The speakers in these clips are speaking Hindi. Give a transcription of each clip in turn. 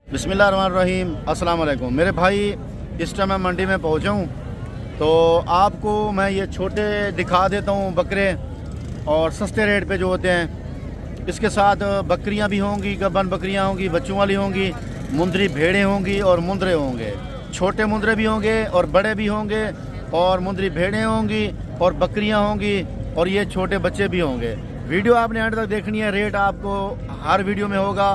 बिस्मिल्लाहिर्रहमानिर्रहीम, अस्सलाम वालेकुम। मेरे भाई, इस टाइम मैं मंडी में पहुँचा हूँ, तो आपको मैं ये छोटे दिखा देता हूँ बकरे, और सस्ते रेट पे जो होते हैं। इसके साथ बकरियाँ भी होंगी, गब्बन बकरियाँ होंगी, बच्चों वाली होंगी, मुंदरी भेड़ें होंगी और मुंदरे होंगे। छोटे मुंदरे भी होंगे और बड़े भी होंगे, और मुंदरी भेड़ें होंगी और बकरियाँ होंगी, और ये छोटे बच्चे भी होंगे। वीडियो आपने एंड तक देखनी है। रेट आपको हर वीडियो में होगा,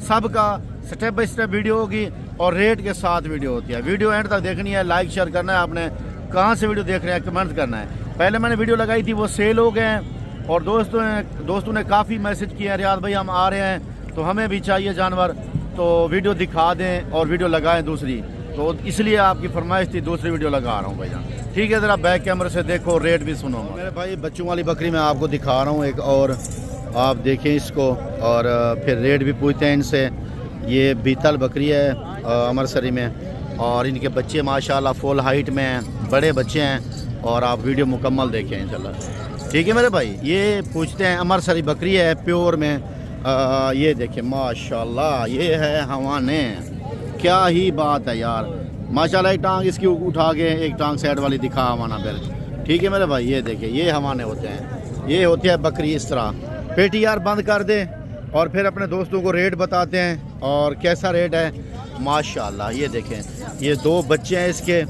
सबका स्टेप बाय स्टेप वीडियो होगी और रेट के साथ वीडियो होती है। वीडियो एंड तक देखनी है, लाइक शेयर करना है। आपने कहाँ से वीडियो देख रहे हैं कमेंट करना है। पहले मैंने वीडियो लगाई थी, वो सेल हो गए हैं, और दोस्तों ने काफ़ी मैसेज किया है, रियाद भाई हम आ रहे हैं तो हमें भी चाहिए जानवर, तो वीडियो दिखा दें और वीडियो लगाएं दूसरी। तो इसलिए आपकी फरमाइश थी, दूसरी वीडियो लगा रहा हूँ भाईजान। ठीक है, ज़रा बैक कैमरे से देखो, रेट भी सुनो। मेरे भाई, बच्चों वाली बकरी मैं आपको दिखा रहा हूँ एक, और आप देखें इसको, और फिर रेट भी पूछते हैं इनसे। ये बीतल बकरी है अमरसरी में, और इनके बच्चे माशाल्लाह फुल हाइट में हैं, बड़े बच्चे हैं, और आप वीडियो मुकम्मल देखें इंशाल्लाह। ठीक है मेरे भाई, ये पूछते हैं अमरसरी बकरी है प्योर में। ये देखें माशाल्लाह, ये है हवाने। क्या ही बात है यार, माशाल्लाह। एक टांग इसकी उठा के एक टांग साइड वाली दिखा हवाना बिल। ठीक है मेरे भाई, ये देखिए, ये हवाने होते हैं, ये होती है बकरी इस तरह। पेटी यार बंद कर दे, और फिर अपने दोस्तों को रेट बताते हैं और कैसा रेट है माशाल्लाह। ये देखें, ये दो बच्चे हैं इसके,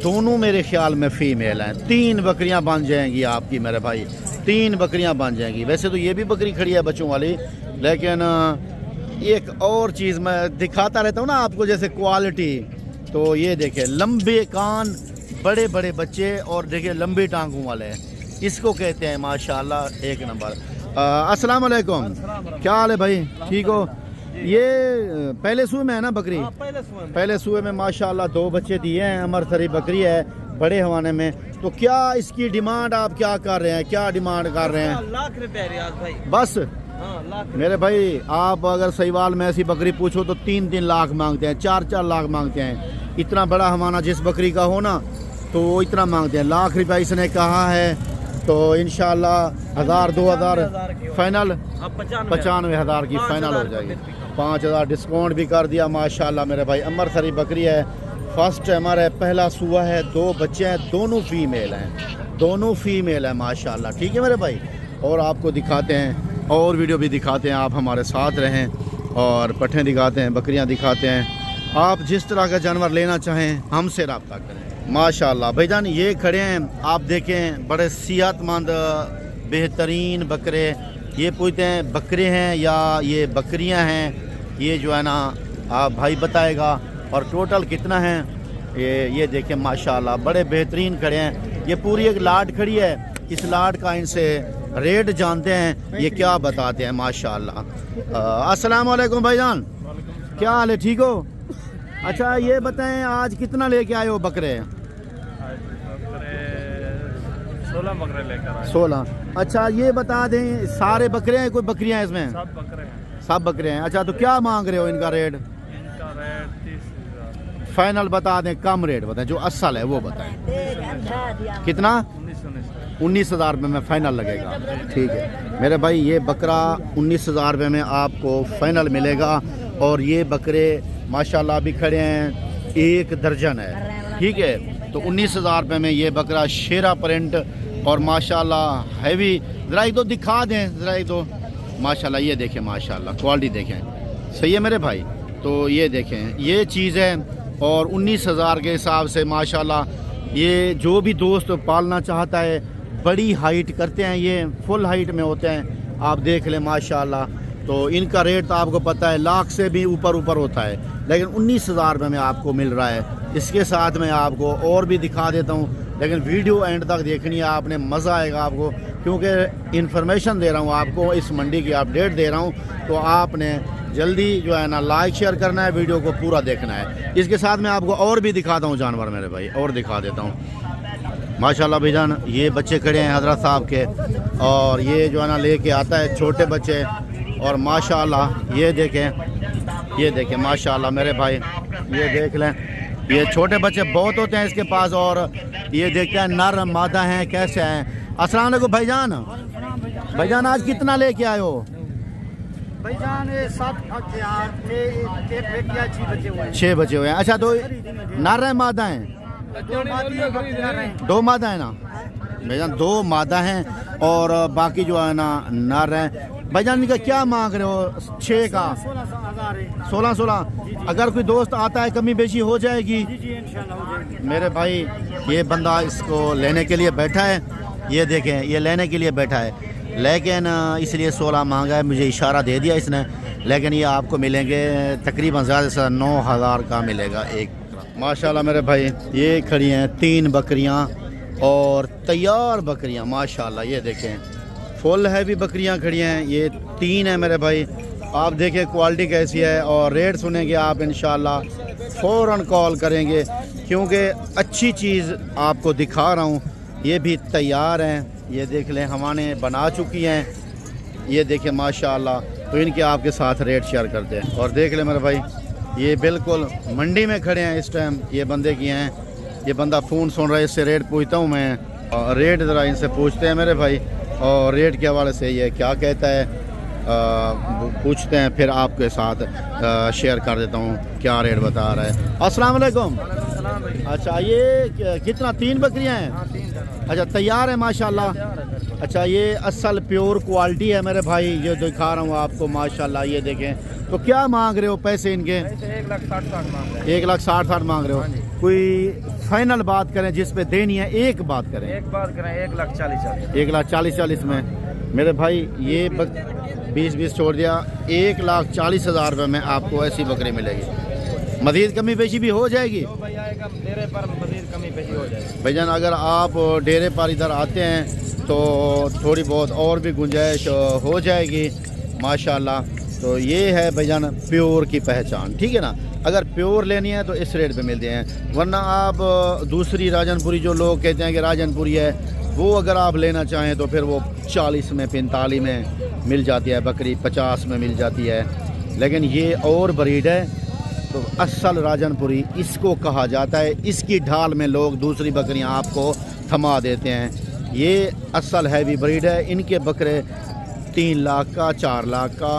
दोनों मेरे ख्याल में फ़ीमेल हैं। 3 बकरियां बन जाएंगी आपकी मेरे भाई, 3 बकरियां बन जाएंगी। वैसे तो ये भी बकरी खड़ी है बच्चों वाली, लेकिन एक और चीज़ मैं दिखाता रहता हूँ ना आपको, जैसे क्वालिटी। तो ये देखें, लंबे कान, बड़े बड़े बच्चे, और देखिए लंबी टांगों वाले, इसको कहते हैं माशाल्लाह एक नंबर। अस्सलाम वालेकुम, क्या हाल है भाई, ठीक हो? ये पहले सूए में है ना बकरी? पहले सूए में माशाल्लाह 2 बच्चे दिए हैं। अमरसरी बकरी है, बड़े हवाने में। तो क्या इसकी डिमांड आप क्या कर रहे हैं, क्या डिमांड कर रहे हैं? लाख रुपए रियाज भाई, बस। लाख मेरे भाई, आप अगर सहीवाल में ऐसी बकरी पूछो तो 3-3 लाख मांगते हैं, 4-4 लाख मांगते हैं। इतना बड़ा हवाना जिस बकरी का हो ना, तो वो इतना मांगते हैं। लाख रुपया इसने कहा है, तो इंशाल्लाह 1000-2000 फाइनल, 95,000 की फाइनल हो जाएगी। 5,000 डिस्काउंट भी कर दिया माशाल्लाह मेरे भाई। अमरसरी बकरी है, फर्स्ट टाइमर है, पहला सुआ है, 2 बच्चे हैं, दोनों फीमेल हैं, दोनों फीमेल हैं माशाल्लाह। ठीक है मेरे भाई, और आपको दिखाते हैं, और वीडियो भी दिखाते हैं, आप हमारे साथ रहें, और पट्ठे दिखाते हैं, बकरियां दिखाते हैं। आप जिस तरह का जानवर लेना चाहें हमसे रब्ता करें माशाल्लाह। भाईजान ये खड़े हैं, आप देखें, बड़े सेहतमंद बेहतरीन बकरे। ये पूछते हैं बकरे हैं या ये बकरियां हैं, ये जो है ना आप भाई बताएगा, और टोटल कितना है। ये देखें माशाल्लाह, बड़े बेहतरीन खड़े हैं। ये पूरी एक लाट खड़ी है, इस लाट का इनसे रेट जानते हैं, ये क्या बताते हैं माशाल्लाह। अस्सलाम वालेकुम भाईजान, क्या हाल है, ठीक हो? अच्छा ये बताएं, आज कितना लेके आए हो बकरे? 16 बकरे लेकर आए। 16। अच्छा ये बता दें, सारे बकरे हैं, कोई बकरियां हैं इसमें? सब बकरे हैं। सब बकरे हैं। अच्छा, तो क्या मांग रहे हो इनका रेट? इनका रेट 30,000 फाइनल बता दें, कम रेट बताएं, जो असल है वो बताएं। कितना? 19,000 रुपये में फ़ाइनल लगेगा। ठीक है मेरे भाई, ये बकरा 19,000 रुपये में आपको फ़ाइनल मिलेगा। और ये बकरे माशाल्लाह अभी खड़े हैं, 1 दर्जन है। ठीक है, तो 19,000 रुपये में ये बकरा शेरा प्रिंट, और माशाल्लाह हैवी। ज़रा एक दो दिखा दें, ज़रा एक दो माशाल्लाह। ये देखें माशाल्लाह, क्वालिटी देखें, सही है मेरे भाई। तो ये देखें, ये चीज़ है, और 19,000 के हिसाब से माशाल्लाह। ये जो भी दोस्त पालना चाहता है, बड़ी हाइट करते हैं, ये फुल हाइट में होते हैं, आप देख लें माशाल्लाह। तो इनका रेट तो आपको पता है, लाख से भी ऊपर होता है, लेकिन 19,000 रुपये में आपको मिल रहा है। इसके साथ मैं आपको और भी दिखा देता हूँ, लेकिन वीडियो एंड तक देखनी है आपने, मज़ा आएगा आपको, क्योंकि इन्फॉर्मेशन दे रहा हूँ आपको, इस मंडी की अपडेट दे रहा हूँ। तो आपने जल्दी जो है ना लाइक शेयर करना है, वीडियो को पूरा देखना है। इसके साथ मैं आपको और भी दिखाता हूँ जानवर मेरे भाई, और दिखा देता हूँ माशाल्लाह। भाईजान ये बच्चे खड़े हैं हजरत साहब के, और ये जो है ना लेके आता है छोटे बच्चे, और माशाल्लाह ये देखें माशाल्लाह मेरे भाई, ये देख लें, ये छोटे बच्चे बहुत होते हैं इसके पास। और ये देखते हैं नर मादा हैं कैसे हैं। अस्सलाम वालेकुम भाईजान, आज कितना लेके आए हो? भाईजान ये 7 बेटियां 6 बचे हुए हैं। 6 बचे हुए हैं। अच्छा तो नर है मादा हैं? 2 मादा है ना भाईजान, 2 मादा हैं और बाकी जो है ना नर हैं। भाईजान इनका क्या मांग रहे हो? 6 का 16 अगर कोई दोस्त आता है कमी बेशी हो जाएगी? जी इंशाल्लाह हो जाएगी। मेरे भाई ये बंदा इसको लेने के लिए बैठा है, ये देखें ये लेने के लिए बैठा है, लेकिन इसलिए 16 मांगा है, मुझे इशारा दे दिया इसने, लेकिन ये आपको मिलेंगे तकरीबन ज़्यादा से 9,000 का मिलेगा एक। माशाल्लाह मेरे भाई ये खड़ी हैं 3 बकरियां और तैयार बकरियां माशाल्लाह, ये देखें फुल हैवी बकरियां खड़ी हैं, ये 3 है मेरे भाई। आप देखें क्वालिटी कैसी है और रेट सुनेंगे आप इंशाल्लाह फ़ौरन कॉल करेंगे, क्योंकि अच्छी चीज़ आपको दिखा रहा हूँ। ये भी तैयार हैं, ये देख लें हमारे बना चुकी हैं, ये देखें माशाल्लाह। तो इनके आपके साथ रेट शेयर करते हैं। और देख लें मेरे भाई ये बिल्कुल मंडी में खड़े हैं इस टाइम, ये बंदे की हैं, ये बंदा फ़ोन सुन रहा है, इससे रेट पूछता हूँ मैं, और रेट ज़रा इनसे पूछते हैं मेरे भाई, और रेट के हवाले से ये क्या कहता है पूछते हैं, फिर आपके साथ शेयर कर देता हूँ क्या रेट बता रहा है। अस्सलाम वालेकुम। अच्छा ये कितना 3 बकरियाँ हैं? अच्छा तैयार है माशाल्लाह। अच्छा ये असल प्योर क्वालिटी है मेरे भाई, ये दिखा रहा हूँ आपको माशाल्लाह, ये देखें। तो क्या मांग रहे हो पैसे इनके? 1,60,000 मांग रहे हो। कोई फाइनल बात करें जिस पे देनी है, एक बात करें। 1,40,000 में मेरे भाई ये 20 छोड़ दिया, 1,40,000 रुपये में आपको ऐसी बकरी मिलेगी। मज़ीद कमी पेशी भी हो जाएगी डेरे पर, मज़ीद कमी पेशी हो जाएगी भाईजान। अगर आप डेरे पर इधर आते हैं तो थोड़ी बहुत और भी गुंजाइश हो जाएगी माशाल्लाह। तो ये है भाईजान प्योर की पहचान, ठीक है ना। अगर प्योर लेनी है तो इस रेट पे मिलते हैं, वरना आप दूसरी राजनपुरी जो लोग कहते हैं कि राजनपुरी है, वो अगर आप लेना चाहें तो फिर वो 40 में 45 में मिल जाती है बकरी, 50 में मिल जाती है। लेकिन ये और ब्रीड है, तो असल राजनपुरी इसको कहा जाता है। इसकी ढाल में लोग दूसरी बकरियां आपको थमा देते हैं। ये असल हैवी ब्रीड है। इनके बकरे 3 लाख का, 4 लाख का,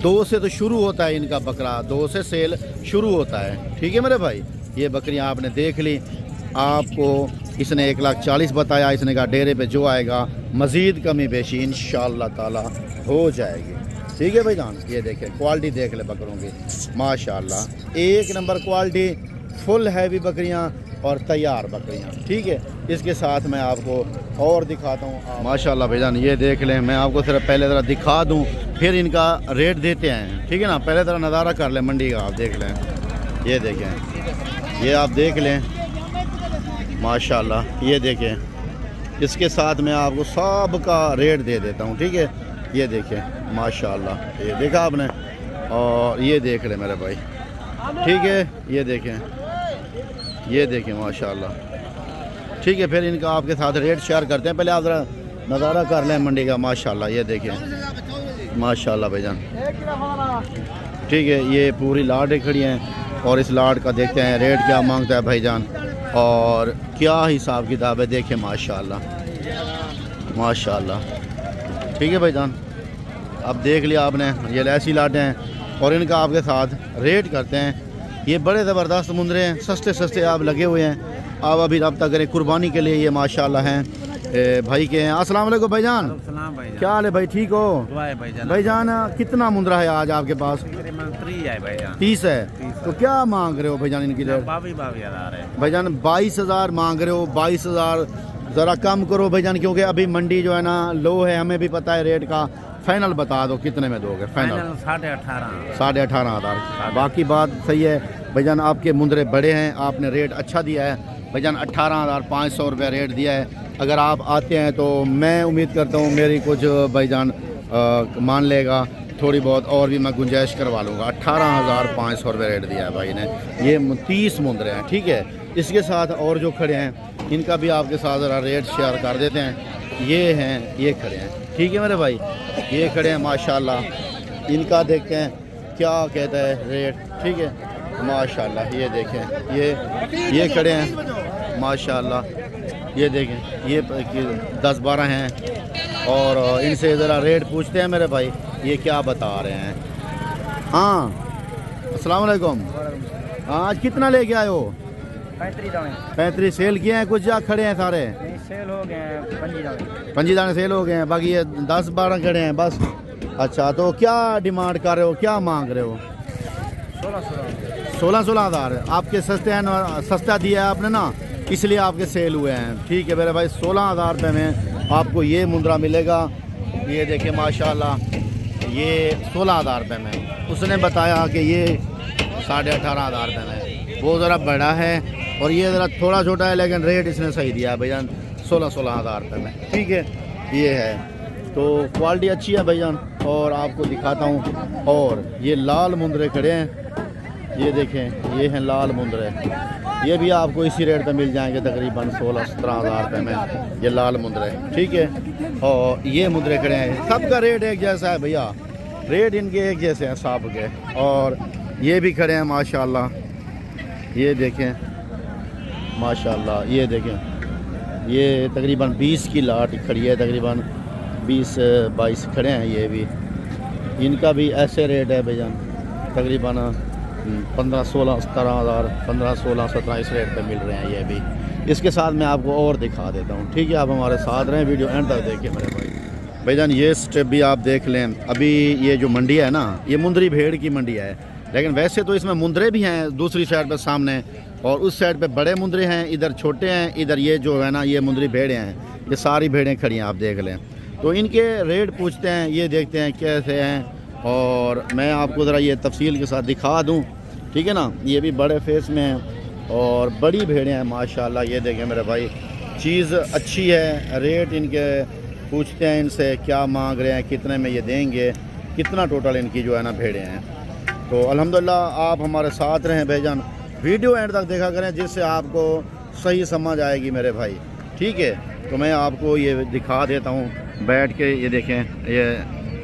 2 से तो शुरू होता है इनका बकरा, 2 से सेल शुरू होता है, ठीक है मेरे भाई। ये बकरियां आपने देख ली, आपको इसने 1,40,000 बताया, इसने कहा डेरे पे जो आएगा मज़ीद कमी बेशी इंशाअल्लाह ताला हो जाएगी, ठीक है भाई जान। ये देखें क्वालिटी देख ले बकरों की माशाल्लाह, 1 नंबर क्वालिटी, फुल हैवी बकरियां और तैयार बकरियां, ठीक है। इसके साथ मैं आपको और दिखाता हूँ माशाल्लाह भाईजान। ये देख लें, मैं आपको सिर्फ पहले ज़रा दिखा दूँ फिर इनका रेट देते हैं, ठीक है ना। पहले ज़रा नज़ारा कर लें मंडी का, आप देख लें, ये देखें, ये आप देख लें माशाल्लाह। ये देखें, इसके साथ मैं आपको सब का रेट दे देता हूँ, ठीक है। ये देखें माशाल्लाह, ये देखा आपने, और ये देख लें मेरे भाई, ठीक है। ये देखें माशाल्लाह, ठीक है। फिर इनका आपके साथ रेट शेयर करते हैं, पहले आप ज़रा नज़ारा कर लें मंडी का माशाल्लाह। ये देखें माशाल्लाह भाईजान, ठीक है। ये पूरी लाट खड़ी हैं और इस लाट का देखते हैं रेट क्या मांगता है भाईजान और क्या हिसाब किताब है, देखें माशाल्लाह माशाल्लाह, ठीक है भाईजान। अब देख लिया आपने, ये ऐसी लाटें हैं और इनका आपके साथ रेट करते हैं। ये बड़े ज़बरदस्त मुंदरे हैं, सस्ते सस्ते आप लगे हुए हैं। आप अभी रब्ता करें कुर्बानी के लिए, ये माशाल्लाह हैं भाई के हैं। अस्सलाम वालेकुम भाईजान, क्या हाल है भाई, ठीक हो भाईजान? कितना मुंदरा है आज आपके पास? 30 है। तो क्या मांग रहे हो भाईजान इनकी रेट? भाईजान 22,000 मांग रहे हो। 22,000 ज़रा कम करो भाईजान, क्योंकि अभी मंडी जो है ना लो है, हमें भी पता है रेट का। फाइनल बता दो कितने में दोगे? फाइनल 18,500। बाकी बात सही है भाईजान, आपके मुंदरे बड़े हैं, आपने रेट अच्छा दिया है भाईजान। 18,500 रुपये रेट दिया है। अगर आप आते हैं तो मैं उम्मीद करता हूँ मेरी कुछ भाईजान मान लेगा, थोड़ी बहुत और भी मैं गुंजाइश करवा लूँगा। 18,500 रुपये रेट दिया है भाई ने। ये 30 मुंदरे हैं, ठीक है। इसके साथ और जो खड़े हैं इनका भी आपके साथ ज़रा रेट शेयर कर देते हैं। ये हैं, ये खड़े हैं, ठीक है मेरे भाई, ये खड़े हैं माशाल्लाह। इनका देखते हैं क्या कहता है रेट, ठीक है माशाल्लाह। ये देखें, ये खड़े हैं माशाल्लाह। ये देखें, ये 10-12 हैं और इनसे ज़रा रेट पूछते हैं मेरे भाई। ये क्या बता रहे हैं। हाँ अस्सलाम वालेकुम। आज कितना लेके आए हो? 35 दाने 35 सेल किए हैं कुछ या खड़े हैं सारे? नहीं सेल हो गए हैं 25 दाने 25 दाने सेल हो गए हैं, बाकी ये 10-12 खड़े हैं बस। अच्छा तो क्या डिमांड कर रहे हो, क्या मांग रहे हो? 16 हज़ार आपके सस्ते हैं ना, सस्ता दिया है आपने ना, इसलिए आपके सेल हुए हैं। ठीक है मेरे भाई, 16 हज़ार रुपये में आपको ये मुंद्रा मिलेगा। ये देखिए माशाल्लाह, ये 16 हज़ार रुपये में। उसने बताया कि ये 18,500 रुपये में, वो ज़रा बड़ा है और ये ज़रा थोड़ा छोटा है, लेकिन रेट इसने सही दिया है भैया, 16 हज़ार रुपये में। ठीक है ये है, तो क्वालिटी अच्छी है भैया। और आपको दिखाता हूँ, और ये लाल मुंदरे खड़े हैं, ये देखें, ये हैं लाल मुंदरे, ये भी आपको इसी रेट पे मिल जाएंगे तकरीबन 16-17 हज़ार रुपये में, ये लाल मुंदरे। ठीक है, और ये मुंदरे खड़े हैं, सबका रेट एक जैसा है भैया, रेट इनके एक जैसे हैं सब के। और ये भी खड़े हैं माशाल्लाह, ये देखें माशाल्लाह, ये देखें, ये तकरीबन 20 की लाट खड़ी है, तकरीबन 20-22 खड़े हैं। ये भी, इनका भी ऐसे रेट है भैया, तकरीबन 15-16-17 हज़ार, 15-16-17 इस रेट पे मिल रहे हैं ये भी। इसके साथ मैं आपको और दिखा देता हूँ। ठीक है, आप हमारे साथ रहें, वीडियो एंड तक देखिए मेरे भाईजान। ये स्टेप भी आप देख लें। अभी ये जो मंडी है ना, ये मुंदरी भेड़ की मंडी है, लेकिन वैसे तो इसमें मुंदरे भी हैं दूसरी साइड पर सामने, और उस साइड पे बड़े मुंदरे हैं, इधर छोटे हैं, इधर ये जो है ना ये मुंदरी भेड़ें हैं, ये सारी भेड़ें खड़ी हैं, आप देख लें। तो इनके रेट पूछते हैं, ये देखते हैं कैसे हैं, और मैं आपको ज़रा ये तफसील के साथ दिखा दूं। ठीक है ना, ये भी बड़े फेस में हैं और बड़ी भेड़ें हैं माशाल्लाह। ये देखें मेरे भाई, चीज़ अच्छी है। रेट इनके पूछते हैं, इनसे क्या मांग रहे हैं, कितने में ये देंगे, कितना टोटल इनकी जो है ना भेड़ें हैं। तो अल्हम्दुलिल्लाह आप हमारे साथ रहें भाईजान, वीडियो एंड तक देखा करें, जिससे आपको सही समझ आएगी मेरे भाई। ठीक है, तो मैं आपको ये दिखा देता हूँ बैठ के, ये देखें, ये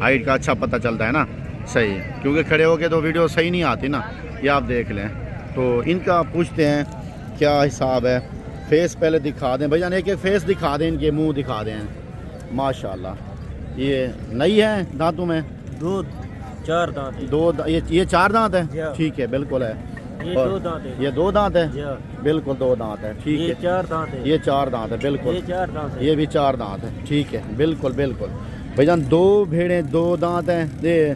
हाइट का अच्छा पता चलता है ना सही, क्योंकि खड़े होके तो वीडियो सही नहीं आती ना, ये आप देख लें। तो इनका पूछते हैं क्या हिसाब है। फेस पहले दिखा दें भैया, एक एक फेस दिखा दें, इनके मुंह दिखा दें माशाल्लाह। ये नई है दांतों में? 4 दांत है। 2 ये 4 दांत है। ठीक है, बिल्कुल है। ये 2 दांत है। ये 2 दांत है, बिल्कुल 2 दांत है। ठीक है, 4 दांत है। ये 4 दांत है, बिल्कुल। ये 4 दांत है। ये भी 4 दांत है। ठीक है, बिल्कुल बिल्कुल भाईजान, 2 भेड़ें 2 दांत हैं ये,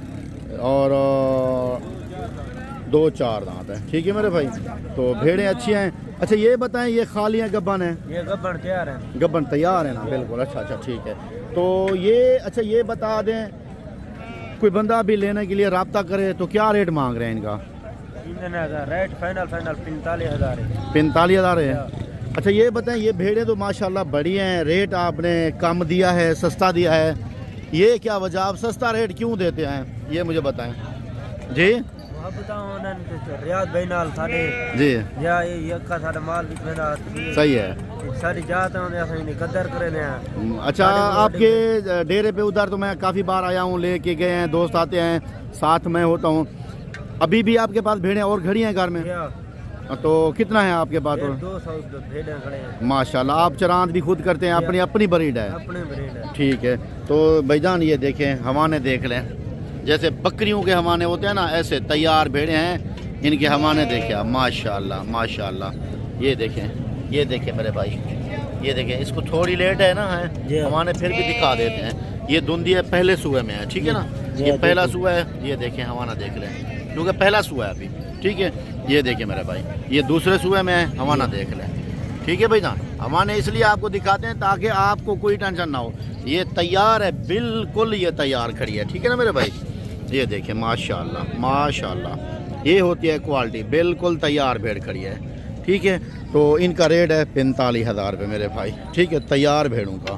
और 2 4 दांत हैं। ठीक है मेरे भाई, तो भेड़ें अच्छी हैं। अच्छा ये बताएं, ये खाली हैं गब्बन है? ये गब्बन तैयार है। गब्बन तैयार है ना, बिल्कुल। अच्छा ठीक है, तो ये अच्छा ये बता दें, कोई बंदा भी लेने के लिए रब्ता करे तो क्या रेट मांग रहे हैं इनका? 3,000 रेट फाइनल 45,000 है। 45,000 है। अच्छा ये बताएं, ये भेड़ें तो माशाल्लाह बड़ी हैं, रेट आपने कम दिया है, सस्ता दिया है, ये क्या वजह, आप सस्ता रेट क्यों देते हैं, ये मुझे बताएं जी। रियाद भाई नाल साडे जी या ये का साडा माल बिच में सही है, सारी जात है कदर करे ने। अच्छा आपके डेरे पे उधर तो मैं काफ़ी बार आया हूँ, लेके गए हैं, दोस्त आते हैं, साथ में होता हूँ। अभी भी आपके पास भेड़ें और खड़ी हैं घर में? तो कितना है आपके पास? 200 भेड़ें खड़े हैं माशाल्लाह। आप चरांत भी खुद करते हैं? अपनी ब्रीड है? अपने ब्रीड है। ठीक है, तो भाईजान ये देखें, हवाने देख लें, जैसे बकरियों के हवाने होते हैं ना, ऐसे तैयार भेड़े हैं, इनके हवाने देखें माशाल्लाह माशाल्लाह। ये देखें मेरे भाई, ये देखें, इसको थोड़ी लेट है ना है, हवाने फिर भी दिखा देते हैं। ये धुंधी है, पहले सुबह में है। ठीक है ना, ये पहला सुबह है। ये देखें हवाना देख लें, क्योंकि पहला सुबह है अभी। ठीक है, ये देखें मेरे भाई, ये दूसरे सुबह में है, हवाना देख लें। ठीक है भाईजान, हवाने इसलिए आपको दिखाते हैं ताकि आपको कोई टेंशन ना हो। ये तैयार है, बिल्कुल ये तैयार खड़ी है। ठीक है ना मेरे भाई, ये देखें माशाल्लाह माशाल्लाह, ये होती है क्वालिटी, बिल्कुल तैयार भेड़ खड़ी है। ठीक है, तो इनका रेट है 45,000 रुपये मेरे भाई। ठीक है, तैयार भेड़ों का।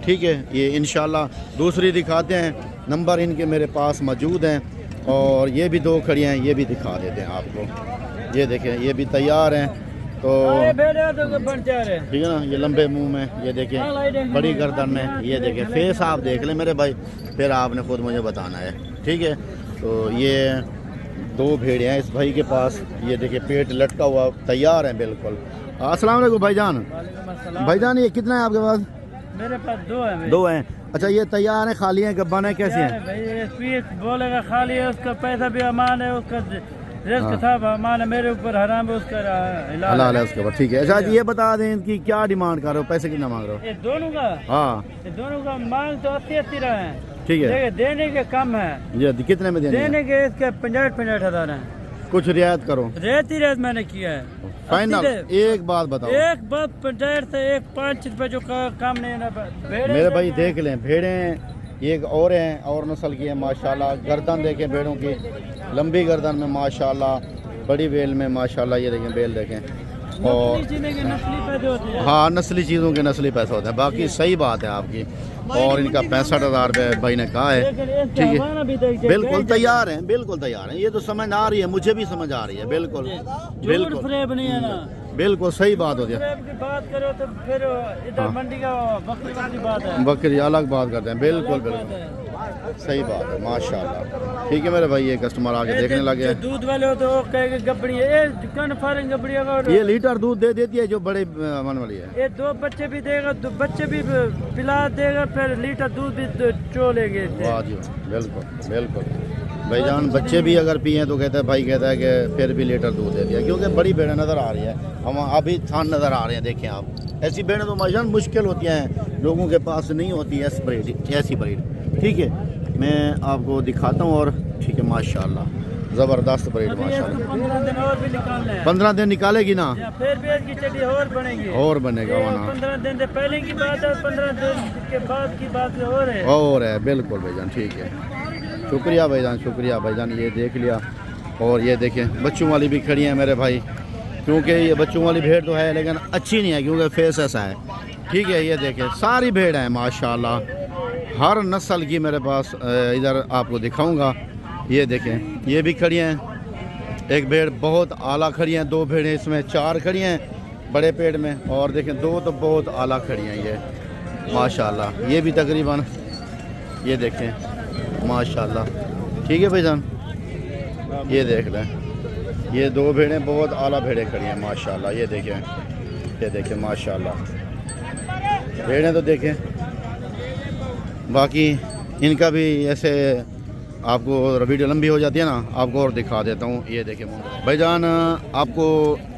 ठीक है, ये इंशाल्लाह दूसरी दिखाते हैं, नंबर इनके मेरे पास मौजूद हैं, और ये भी 2 खड़ी हैं, ये भी दिखा देते हैं आपको। ये देखें, ये भी तैयार हैं। तो ठीक है ना, ये लंबे मुंह में, ये देखें बड़ी गर्दन में, ये देखें फेस आप देख लें मेरे भाई, फिर आपने खुद मुझे बताना है। ठीक है, तो ये 2 भेड़े हैं इस भाई के पास, ये देखिए पेट लटका हुआ तैयार है बिल्कुल। अस्सलाम वालेकुम भाईजान। भाईजान ये कितना है आपके पास? मेरे पास 2 हैं। 2 हैं। अच्छा ये तैयार है, खाली है, गब्बान है, कैसे हैं? भाई ये पीस बोलेगा खाली है, उसका पैसा भी अमान है, उसका रिस्क हाँ। था अमान है, मेरे ऊपर हराम है, उसका हलाल है उसके ऊपर, ठीक है। अच्छा ये बता दें इनकी क्या डिमांड कर रहे हो, पैसे कितना मांग रहे हो? ये दोनों का हाँ मांग तो 80 रहे हैं, ठीक है। देखिए देने के कम है, ये कितने में देने हैं? देने के इसके 50 हजार है, कुछ रियायत करो, रेत ही रेत मैंने किया है। फाइनल। 80 एक बात बताओ, एक बात 50 से एक 5 रुपए जो काम नहीं है ना भेड़े मेरे भाई देख लें, भेड़ें एक और हैं, और नस्ल की है माशाल्लाह। गर्दन देखें भेड़ों की, लंबी गर्दन में माशाल्लाह, बड़ी बेल में माशाल्लाह। ये देखें बेल देखें, और नस्ली पैदे होते हैं। हाँ नस्ली चीज़ों के नस्ली पैसा होता है, बाकी सही बात है आपकी। और इनका 65,000 रुपये भाई ने कहा है, ठीक है। बिल्कुल तैयार हैं, बिल्कुल तैयार हैं, ये तो समझ आ रही है, मुझे भी समझ आ रही है, बिल्कुल बिल्कुल फ्रेब नहीं है ना, बिल्कुल सही बात होती है। फ्रेब की बात करो तो फिर इधर मंडी का बकरी वाली बात है, बकरी अलग बात करते हैं, बिल्कुल बिल्कुल सही बात है माशाल्लाह। ठीक है मेरे भाई, ये कस्टमर आके देखने लगे हैं। दूध वाले हो तो वो कहेंगे गबड़ी है, ये दुकान फारेंगे गबड़ी है, ये लीटर दूध दे देती है जो बड़े मन वाली है। ये 2 बच्चे भी देगा, 2 बच्चे भी पिला देगा, फिर लीटर दूध भी चोलेंगे। वाह जी बिल्कुल बिल्कुल भाईजान, बच्चे भी अगर पिए तो कहता है भाई, कहता है कि फिर भी लीटर दूध दे दिया, क्योंकि बड़ी भेड़ें नज़र आ रही है, हम अभी थान नज़र आ रहे हैं। देखें आप, ऐसी भेड़ें तो भाईजान मुश्किल होती हैं, लोगों के पास नहीं होती है ऐसी ब्रीड। ठीक है, मैं आपको दिखाता हूँ, और ठीक है माशाल्लाह ज़बरदस्त ब्रीड माशाल्लाह। 15 दिन और भी निकालना है, 15 दिन निकालेगी ना, फिर भी इसकी चड्डी और बनेगी, और बनेगा वरना 15 दिन से पहले की बात है, 15 दिन के बाद की बात और है। और है बिल्कुल भाईजान, ठीक है। शुक्रिया भाईजान, शुक्रिया भाईजान, ये देख लिया। और ये देखें बच्चों वाली भी खड़ी है मेरे भाई, क्योंकि ये बच्चों वाली भेड़ तो है लेकिन अच्छी नहीं है, क्योंकि फेस ऐसा है। ठीक है, ये देखें सारी भेड़ है माशाल्लाह, हर नस्ल की मेरे पास इधर आपको दिखाऊंगा। ये देखें ये भी खड़ी हैं, एक भेड़ बहुत आला खड़ी हैं, 2 भेड़ें इसमें, 4 खड़ी हैं बड़े पेड़ में, और देखें 2 तो बहुत आला खड़ी हैं ये माशाल्लाह। ये भी तकरीबन ये देखें माशाल्लाह, ठीक है भाईजान, ये देख लें, ये 2 भेड़ें बहुत आला भेड़ें खड़ी हैं माशाल्लाह। ये देखें माशाल्लाह, भेड़ें तो देखें। बाकी इनका भी ऐसे आपको वीडियो लंबी हो जाती है ना, आपको और दिखा देता हूँ। ये देखें भाईजान, आपको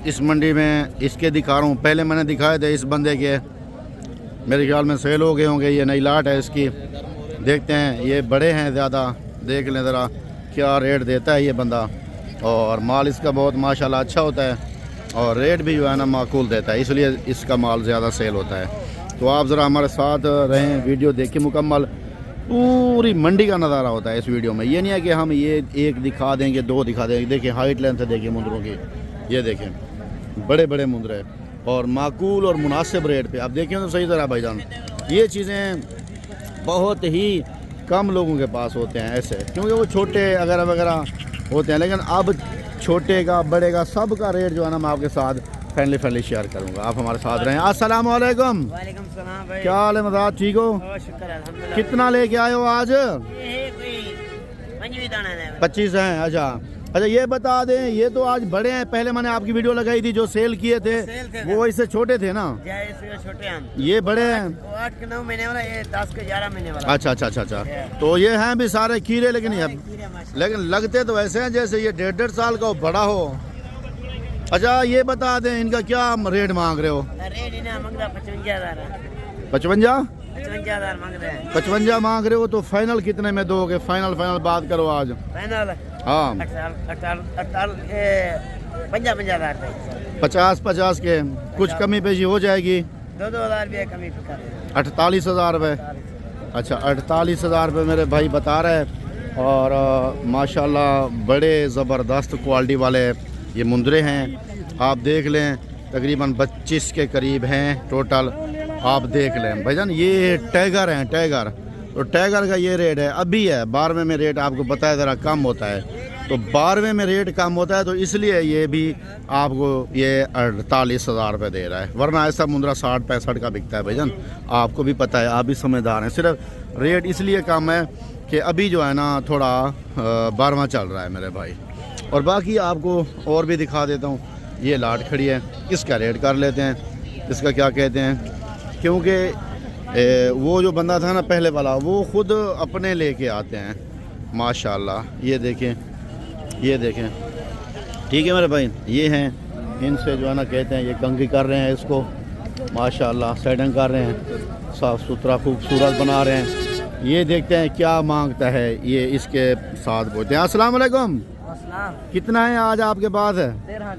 इस मंडी में इसके दिखा रहा हूँ। पहले मैंने दिखाए थे इस बंदे के, मेरे ख्याल में सेल हो गए होंगे, ये नई लाट है इसकी। देखते हैं, ये बड़े हैं ज़्यादा, देख लें ज़रा क्या रेट देता है ये बंदा, और माल इसका बहुत माशाल्लाह अच्छा होता है, और रेट भी जो है ना माकूल देता है, इसलिए इसका माल ज़्यादा सेल होता है। तो आप ज़रा हमारे साथ रहें, वीडियो देखें मुकम्मल, पूरी मंडी का नज़ारा होता है इस वीडियो में। ये नहीं है कि हम ये एक दिखा देंगे, 2 दिखा देंगे। देखिए हाइट लेंथ है, देखिए मुंदरों की, ये देखें बड़े बड़े मुंदरे, और माकूल और मुनासिब रेट पे। आप देखें तो सही तरह भाईजान, ये चीज़ें बहुत ही कम लोगों के पास होते हैं ऐसे, क्योंकि वो छोटे वगैरह वगैरह होते हैं। लेकिन अब छोटे का बड़े का सब का रेट जो है ना मैं आपके साथ फ्रेंडली शेयर करूंगा। आप हमारे साथ रहें। अस्सलाम वालेकुम। वालेकुम सलाम भाई, क्या हाल है मजाद, ठीक हो? शुक्र अल्हम्दुलिल्लाह। कितना लेके आए हो आज? ये है कोई 25 दाना है। 25 हैं। अच्छा अच्छा, ये बता दें, ये तो आज बड़े हैं, पहले मैंने आपकी वीडियो लगाई थी जो सेल किए थे, वो इससे छोटे थे ना, छोटे हैं, ये बड़े हैं। 8 के 9 महीने वाला, ये 10 के 11 महीने वाला। अच्छा अच्छा अच्छा अच्छा, तो ये हैं भी सारे कीड़े, लेकिन लगते तो ऐसे हैं जैसे ये 1.5 साल का बड़ा हो। अच्छा ये बता दें, इनका क्या रेट मांग रहे हो? रेट इन्हें मांगता 55,000। 55? 55,000 मांग रहे हैं। 55 मांग रहे हो, तो फाइनल कितने में दोगे? फाइनल बात करो आज। फाइनल हाँ 50 के कुछ कमी पेशी हो जाएगी। 2,000 रुपये कमी कर 48,000 रुपये। अच्छा 48,000 रुपये मेरे भाई बता रहे हैं, और माशाल्लाह बड़े ज़बरदस्त क्वालिटी वाले ये मुंदरे हैं। आप देख लें तकरीबन 25 के करीब हैं टोटल। आप देख लें भाईजान, ये टैगर हैं, टैगर। तो टैगर का ये रेट है, अभी है 12वें में रेट आपको पता है ज़रा कम होता है, तो 12वें में रेट कम होता है, तो इसलिए ये भी आपको ये 48,000 रुपये दे रहा है, वरना ऐसा मुंदरा 60-65 का बिकता है भाईजान। आपको भी पता है, आप भी समझदार हैं। सिर्फ रेट इसलिए कम है कि अभी जो है ना थोड़ा 12वां चल रहा है मेरे भाई। और बाकी आपको और भी दिखा देता हूँ। ये लाट खड़ी है, इसका रेट कर लेते हैं, इसका क्या कहते हैं, क्योंकि वो जो बंदा था ना पहले वाला, वो खुद अपने लेके आते हैं माशाल्लाह। ये देखें, ये देखें, ठीक है मेरे भाई। ये हैं, इनसे जो है ना कहते हैं, ये कंघी कर रहे हैं इसको माशाल्लाह, सेटिंग कर रहे हैं, साफ़ सुथरा खूबसूरत बना रहे हैं। ये देखते हैं क्या मांगता है, ये इसके साथ बोलते हैं। अस्सलाम वालेकुम, कितना है आज आपके पास? 13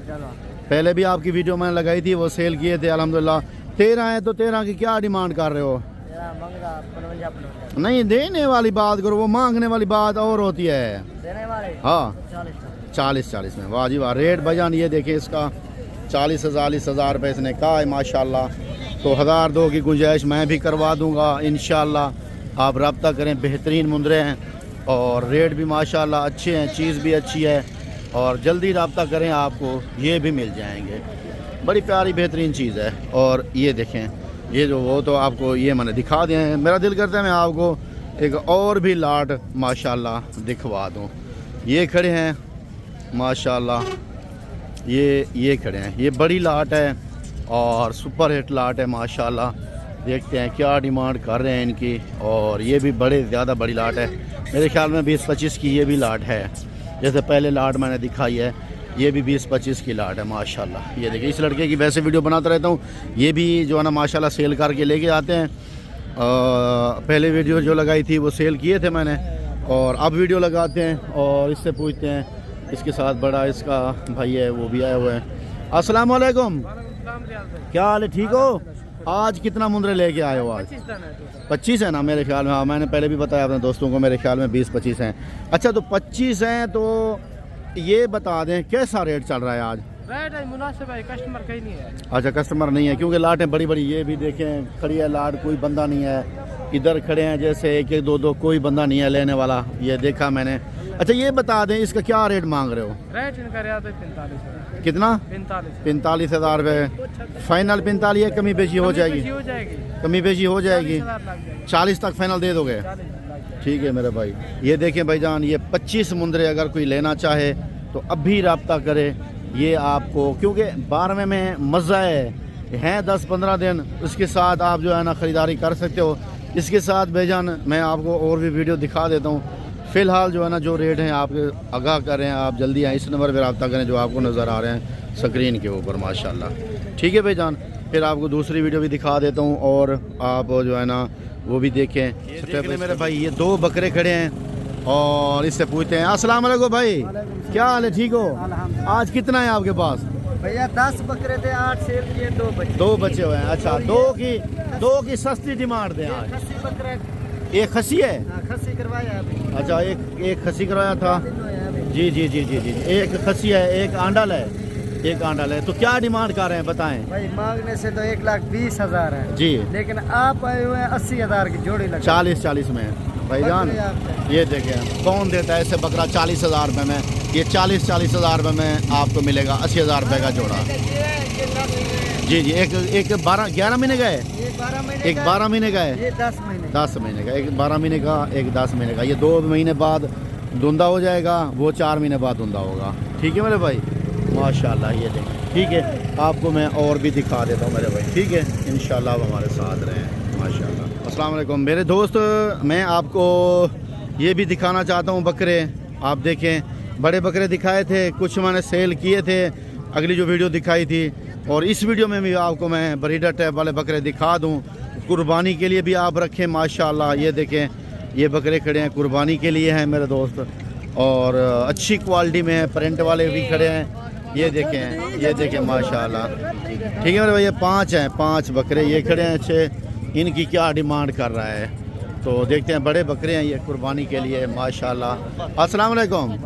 पहले भी आपकी वीडियो मैंने लगाई थी, वो सेल किए थे अल्हम्दुलिल्लाह। 13 है तो 13 की क्या डिमांड कर रहे हो? नहीं, देने वाली बात करो, वो मांगने वाली बात और होती है। देने वाले हाँ 40 में, वाह जी वाह। रेट भाईजान ये देखिए इसका 40,000 रुपये इसने कहा है माशाल्लाह। तो 1002 की गुंजाइश मैं भी करवा दूंगा इंशाल्लाह। आप रब्ता करें, बेहतरीन मुंदरे हैं और रेट भी माशाल्लाह अच्छे हैं, चीज़ भी अच्छी है और जल्दी रब्ता करें, आपको ये भी मिल जाएंगे। बड़ी प्यारी बेहतरीन चीज़ है। और ये देखें, ये जो वो तो आपको ये मैंने दिखा दिए हैं। मेरा दिल करता है मैं आपको एक और भी लाट माशाल्लाह दिखवा दूँ। ये खड़े हैं माशाल्लाह, ये खड़े हैं, ये बड़ी लाट है और सुपर हिट लाट है माशाल्लाह। देखते हैं क्या डिमांड कर रहे हैं इनकी। और ये भी बड़े ज़्यादा बड़ी लाट है, मेरे ख्याल में 20-25 की ये भी लाट है। जैसे पहले लाट मैंने दिखाई है, ये भी 20-25 की लाट है माशाल्लाह। ये देखिए, इस लड़के की वैसे वीडियो बनाता रहता हूँ, ये भी जो है ना माशाल्लाह सेल करके लेके आते हैं। पहले वीडियो जो लगाई थी वो सेल किए थे मैंने, और अब वीडियो लगाते हैं और इससे पूछते हैं। इसके साथ बड़ा इसका भाई है, वो भी आया हुआ है। अस्सलाम वालेकुम, क्या हाल है, ठीक हो? आज कितना मुंदरे लेके आए हो? आज 25 है ना मेरे ख्याल में। हाँ, मैंने पहले भी बताया अपने दोस्तों को, मेरे ख्याल में 20-25 हैं। अच्छा, तो 25 हैं तो ये बता दें कैसा रेट चल रहा है आज? रेट है मुनासिब है, कस्टमर कहीं नहीं है। अच्छा, कस्टमर नहीं है क्योंकि लाटें बड़ी बड़ी, ये भी देखें खड़ी है लाट, कोई बंदा नहीं है। इधर खड़े हैं जैसे 1-1, 2-2, कोई बंदा नहीं है लेने वाला, ये देखा मैंने। अच्छा, ये बता दें इसका क्या रेट मांग रहे हो? रेट इनका रियाद है 45,000। कितना? 45,000 रुपये फाइनल? 45 है, कमी बेची हो जाएगी? कमी बेची हो जाएगी, 40 तक फाइनल दे दोगे? ठीक है मेरे भाई। ये देखें भाईजान, ये 25 मुंदरे अगर कोई लेना चाहे तो अभी रब्ता करे। ये आपको क्योंकि 12वें में मज़ा है 10-15 दिन, उसके साथ आप जो है ना ख़रीदारी कर सकते हो। इसके साथ भाईजान मैं आपको और भी वीडियो दिखा देता हूँ। फ़िलहाल जो है ना जो रेट हैं आपके आगाह करें, आप जल्दी आए, इस नंबर पर रब्ता करें जो आपको नज़र आ रहे हैं स्क्रीन के ऊपर माशाल्लाह। ठीक है भाईजान, फिर आपको दूसरी वीडियो भी दिखा देता हूँ और आप जो है ना वो भी देखें। देखें मेरे भाई, ये 2 बकरे खड़े हैं और इससे पूछते हैं। अस्सलाम वालेकुम भाई, क्या हाल है, ठीक हो? आज कितना है आपके पास? भैया 10 बकरे थे, 8 सेल किए, 2 बचे हुए हैं। अच्छा, 2 की सस्ती डिमांड दें आज। खस्सी बकरा, एक खस्सी है? खस्सी करवाया अभी। अच्छा, एक खस्सी करवाया था। जी जी जी जी जी, एक खस्सी है, एक आंडल है, एक आंडल है। तो क्या डिमांड कर रहे हैं बताएं? भाई मांगने से तो 1,20,000 है जी, लेकिन आप आए हुए हैं 80,000 की जोड़ी लगा। 40 में भाईजान। ये देखें, कौन देता है ऐसे बकरा 40,000 रुपये में? ये 40,000 रुपये में आपको मिलेगा 80,000 रुपये का जोड़ा। जी जी, एक 11 महीने का है, एक 12 महीने का है, ये 10 महीने 10 महीने का, एक 12 महीने का, एक 10 महीने का। ये 2 महीने बाद धुंधा हो जाएगा, वो 4 महीने बाद धुंधा होगा। ठीक है मेरे भाई माशाल्लाह। ये देखें, ठीक है, आपको मैं और भी दिखा देता हूँ मेरे भाई। ठीक है, इंशाल्लाह आप हमारे साथ रहें माशाल्लाह। अस्सलाम वालेकुम मेरे दोस्त, मैं आपको ये भी दिखाना चाहता हूँ बकरे। आप देखें, बड़े बकरे दिखाए थे, कुछ मैंने सेल किए थे अगली जो वीडियो दिखाई थी, और इस वीडियो में भी आपको मैं ब्रीडर टाइप वाले बकरे दिखा दूँ। कुर्बानी के लिए भी आप रखें माशाल्लाह। ये देखें, ये बकरे खड़े हैं, कुर्बानी के लिए हैं मेरे दोस्त, और अच्छी क्वालिटी में है, प्रिंट वाले भी खड़े हैं। ये देखें माशाल्लाह। ठीक है मेरे भाई, ये 5 हैं, 5 बकरे ये खड़े हैं अच्छे। इनकी क्या डिमांड कर रहा है तो देखते हैं। बड़े बकरे हैं ये कुर्बानी के लिए माशाल्लाह। अस्सलाम वालेकुम,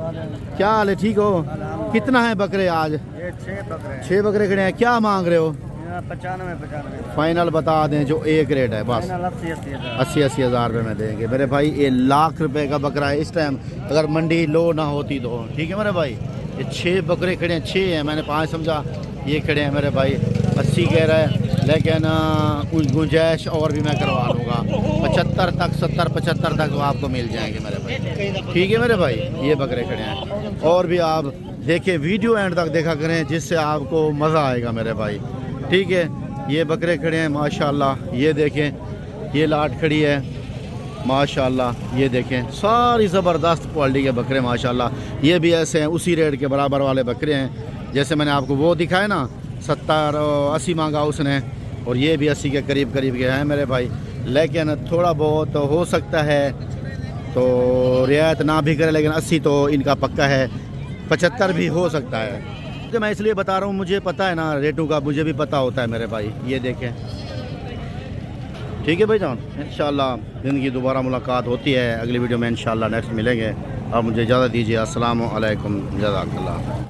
क्या हाल है, ठीक हो? कितना है बकरे आज? ये 6 बकरे 6 बकरे खड़े हैं। क्या मांग रहे हो? 95 फाइनल बता दें जो एक रेट है बस। 80 हज़ार रुपये में देंगे मेरे भाई। ये लाख रुपए का बकरा है इस टाइम, अगर मंडी लो ना होती तो। ठीक है मेरे भाई, ये 6 बकरे खड़े हैं, 6 हैं, मैंने 5 समझा, ये खड़े हैं मेरे भाई। 80 कह रहा है, लेकिन कुछ गुंजाइश और भी मैं करवा लूँगा। 75 तक, 70-75 तक वो आपको मिल जाएंगे मेरे भाई। ठीक है मेरे भाई, ये बकरे खड़े हैं। और भी आप देखिए, वीडियो एंड तक देखा करें जिससे आपको मज़ा आएगा मेरे भाई। ठीक है, ये बकरे खड़े हैं माशाल्लाह। ये देखें, ये लाट खड़ी है माशाल्लाह। ये देखें सारी ज़बरदस्त क्वालिटी के बकरे माशाल्लाह। ये भी ऐसे हैं उसी रेट के बराबर वाले बकरे हैं। जैसे मैंने आपको वो दिखाया ना 70 और 80 मांगा उसने, और ये भी 80 के करीब करीब के हैं मेरे भाई। लेकिन थोड़ा बहुत हो सकता है तो रियायत ना भी करे, लेकिन 80 तो इनका पक्का है, 75 भी हो सकता है। तो मैं इसलिए बता रहा हूँ, मुझे पता है ना रेटों का, मुझे भी पता होता है मेरे भाई। ये देखें, ठीक है भाईजान, इंशाल्लाह ज़िंदगी दोबारा मुलाकात होती है अगली वीडियो में इंशाल्लाह नेक्स्ट मिलेंगे। अब मुझे इजाज़त दीजिए। अस्सलामु अलैकुम, जज़ाकल्लाह।